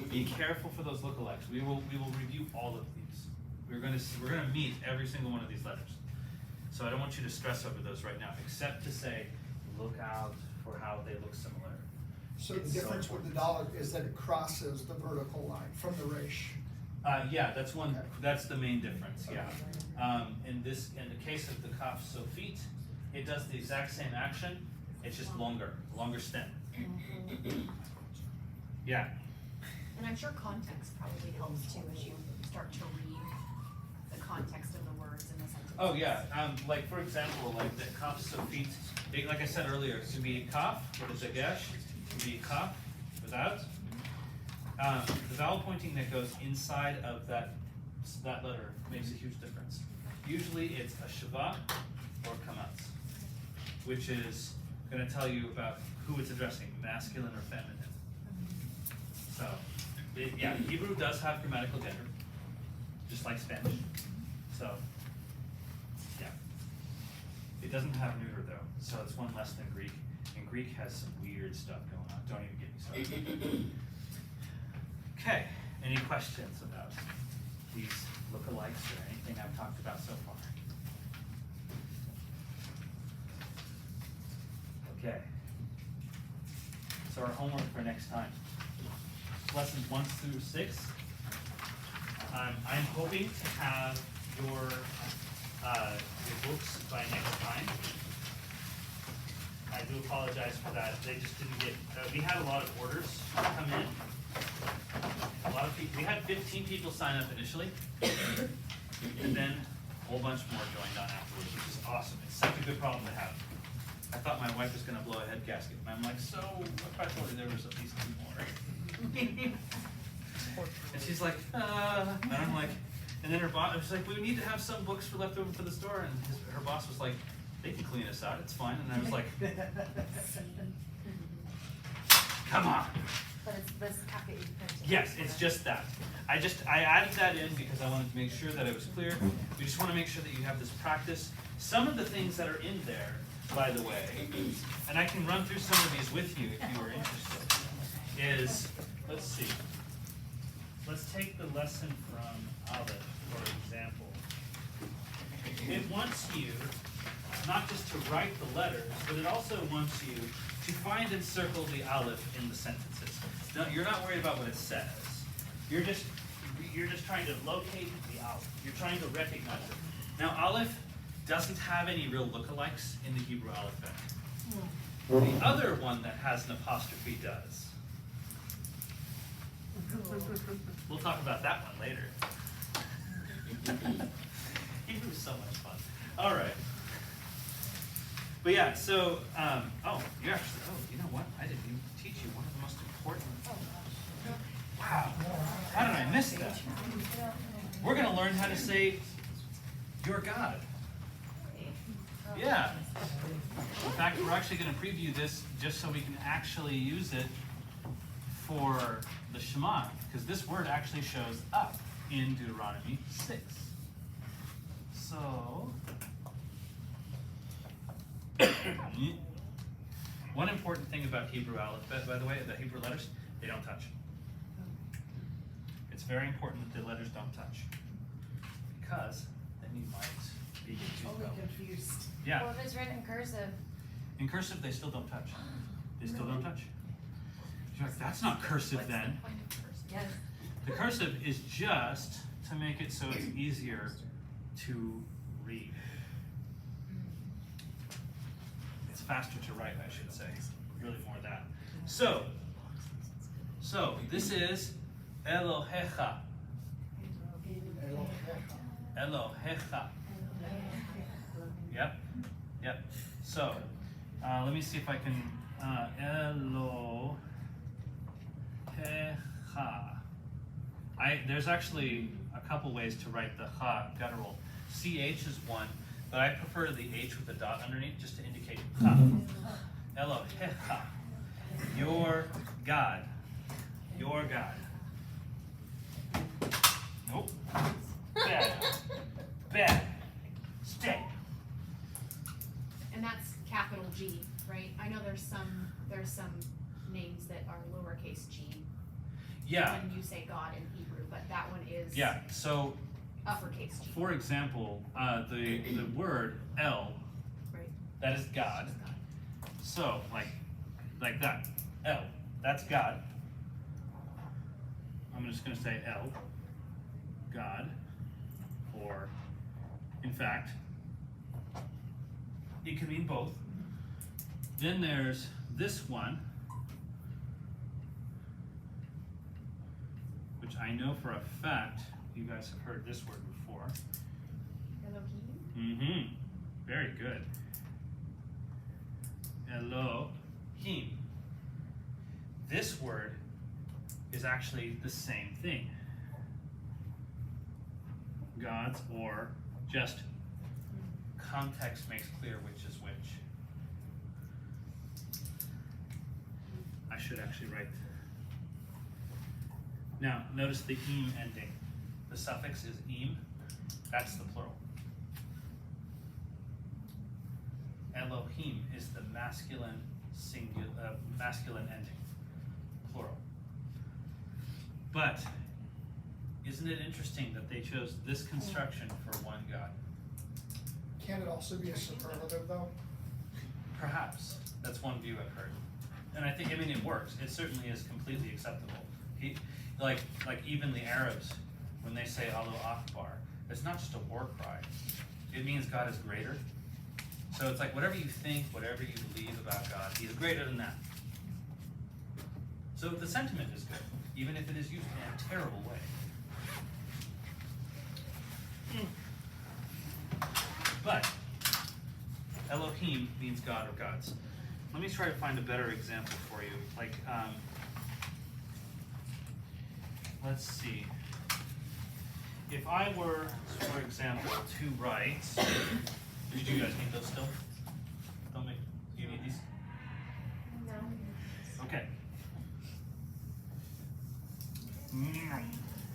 Be careful for those lookalikes. We will review all of these. We're gonna meet every single one of these letters. So I don't want you to stress over those right now, except to say, look out for how they look similar. So the It's so difference with the dollar is that it crosses the vertical line from the resh. Yeah, that's one. That's the main difference. Yeah. In the case of the kaf sofit, it does the exact same action. It's just longer stem. Yeah. And I'm sure context probably helps too as you start to read the context of the words in the sentence. Oh yeah. Like for example, like the kaf sofit. Like I said earlier, it can be kaf with a dagesh. It can be kaf without. The vowel pointing that goes inside of that letter makes a huge difference. Usually it's a shava or kamatz, which is going to tell you about who it's addressing, masculine or feminine. So, yeah, Hebrew does have grammatical gender, just like Spanish. So, yeah. It doesn't have neuter though, so it's one less than Greek. And Greek has some weird stuff going on. Don't even get me started. Okay, any questions about these lookalikes or anything I've talked about so far? Okay. So our homework for next time, lessons 1 through 6. I'm hoping to have your books by next time. I do apologize for that. They just didn't get, we had a lot of orders come in. A lot of people, we had 15 people sign up initially, and then a whole bunch more joined on afterwards, which is awesome. It's such a good problem to have. I thought my wife was gonna blow a head gasket, and I'm like, so if I told you there was at least 2 more? And she's like, and I'm like, and then her boss was like, we need to have some books for left over for the store, and her boss was like, they can clean us out, it's fine, and I was like, come on. But it's this packet you printed. Yes, it's just that. I added that in because I wanted to make sure that it was clear. We just want to make sure that you have this practice. Some of the things that are in there, by the way, and I can run through some of these with you if you are interested, is, let's see. Let's take the lesson from Aleph, for example. It wants you not just to write the letters, but it also wants you to find and circle the Aleph in the sentences. No, you're not worried about what it says. You're just you're just trying to locate the aleph. You're trying to recognize it. Now, aleph doesn't have any real lookalikes in the Hebrew alphabet. The other one that has an apostrophe does. We'll talk about that one later. Hebrew is so much fun. All right. But yeah, so, you know what? I didn't even teach you one of the most important. Wow. How did I miss that? We're going to learn how to say, "Your God." Yeah. In fact, we're actually going to preview this just so we can actually use it for the Shema, because this word actually shows up in Deuteronomy 6. So, one important thing about Hebrew alphabet, by the way, the Hebrew letters, they don't touch. It's very important that the letters don't touch, because then you might be confused. Yeah. Well, if it's written in cursive, In cursive, they still don't touch. They still don't touch. You're like, that's not cursive then. yes. The cursive is just to make it so it's easier to read. It's faster to write, I should say. Really more that. So this is Elohecha. Elohecha. Yep. So, let me see if I can, Elohecha. There's actually a couple ways to write the ha guttural. CH is one, but I prefer the H with the dot underneath just to indicate ha. Elohecha. Your God. Your God. Nope. Bad. Stay. And that's capital G, right? I know there's some names that are lowercase g. Yeah. When you say God in Hebrew, but that one is Yeah. So, uppercase G. for example, the word El, Right. that is God. So, like that. El. That's God. I'm just going to say El. God. Or, in fact, it can mean both. Then there's this one, which I know for a fact you guys have heard this word before. Elohim? Mm-hmm. Very good. Elohim. This word is actually the same thing. God's, or just context makes clear which is which. I should actually write. Now, notice the im ending. The suffix is im. That's the plural. Elohim is the masculine masculine ending, plural. But isn't it interesting that they chose this construction for one God? Can it also be a superlative though? Perhaps. That's one view I've heard. And I think, it works. It certainly is completely acceptable. Like even the Arabs, when they say Allahu Akbar, it's not just a war cry. It means God is greater. So it's like whatever you think, whatever you believe about God, He is greater than that. So the sentiment is good, even if it is used in a terrible way. But Elohim means God or gods. Let me try to find a better example for you. Like, let's see. If I were, for example, to write, did you guys need those still? Do you need these? No. Okay.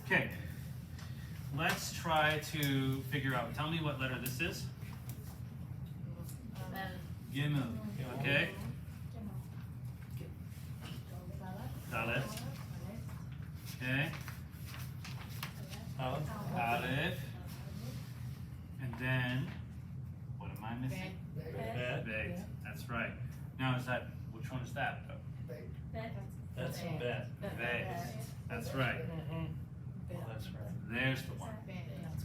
Okay. Let's try to figure out, tell me what letter this is. Gimel. Okay. Dalet. Okay. Aleph. And then, what am I missing? Beg. That's right. Now which one is that? That's bad. Beg. That's right. Oh, that's right. There's the one. Oh,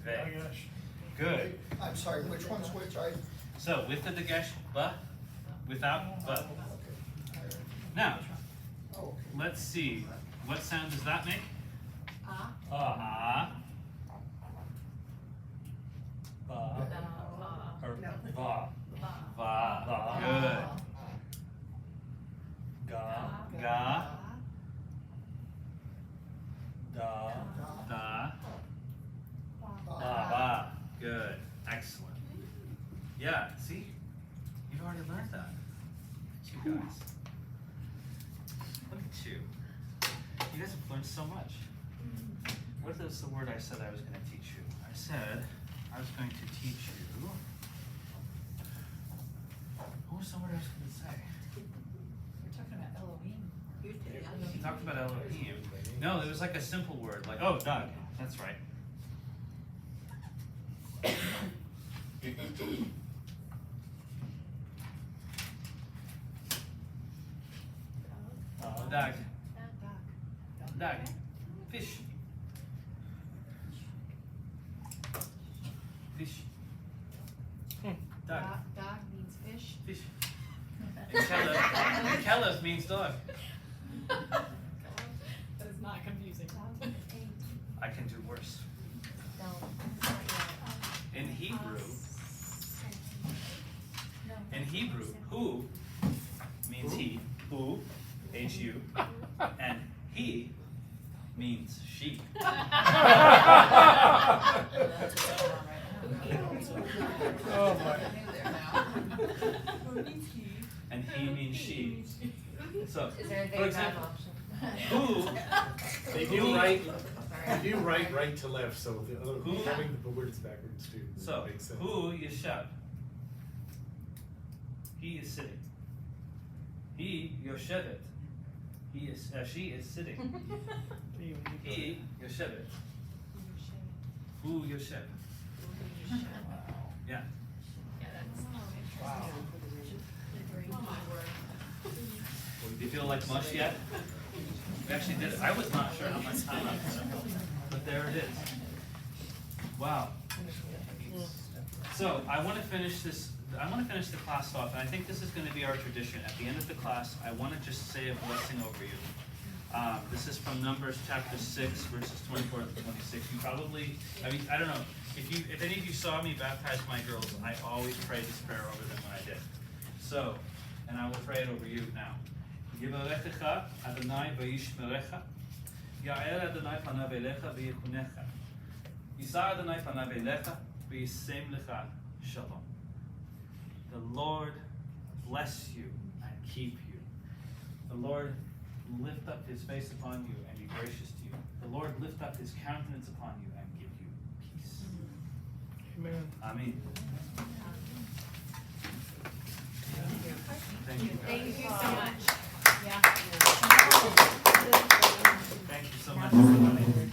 Ve. gosh. Good. I'm sorry, which one's which? So with the dagesh, ba, without ba. Okay. Now, Oh, okay. let's see. What sound does that make? Ah, Ah. Ba. Or va. Va. Good. Ga. Ga. Da. Da. Ba. Good. Excellent. Yeah, see? You've already learned that. Look at you guys. Look at you. You guys have learned so much. What is the word I said I was going to teach you? I said I was going to teach you. What was the word I was going to say? We're talking about Elohim. You talked about Elohim. No, it was like a simple word, like, oh, Doug. That's right. Doug. Doug. Fish. Fish. Doug. dog means fish. Fish. And Caleb means dog. That is not confusing. I can do worse. In Hebrew, hu means he, hu, H-U, and he means she. Oh my. And he means she. So, Is there a for big example, option? who, They Who- do right, Sorry. they do right to left, so the other, Who- having the words backwards too. so, Makes sense. who yeshab? He is sitting. He yoshevet. She is sitting. He yoshevet. Who yoshev? Yeah. Wow. Do you feel like mush yet? We actually did it. I was not sure how much time I was, but there it is. Wow. So I want to finish this. I want to finish the class off, and I think this is going to be our tradition. At the end of the class, I want to just say a blessing over you. This is from Numbers chapter 6, verses 24 to 26. You probably, I don't know, if any of you saw me baptize my girls, I always pray this prayer over them when I did. So, and I will pray it over you now. Yivarechecha Adonai v'yishmerecha, Ya'er Adonai panav elecha v'yechunecha, Yisa Adonai panav elecha v'yisem lecha shalom. The Lord bless you and keep you. The Lord lift up his face upon you and be gracious to you. The Lord lift up his countenance upon you and give you peace. Amen. Amen. Thank you. Thank you so much. Yeah. Thank you so much for coming.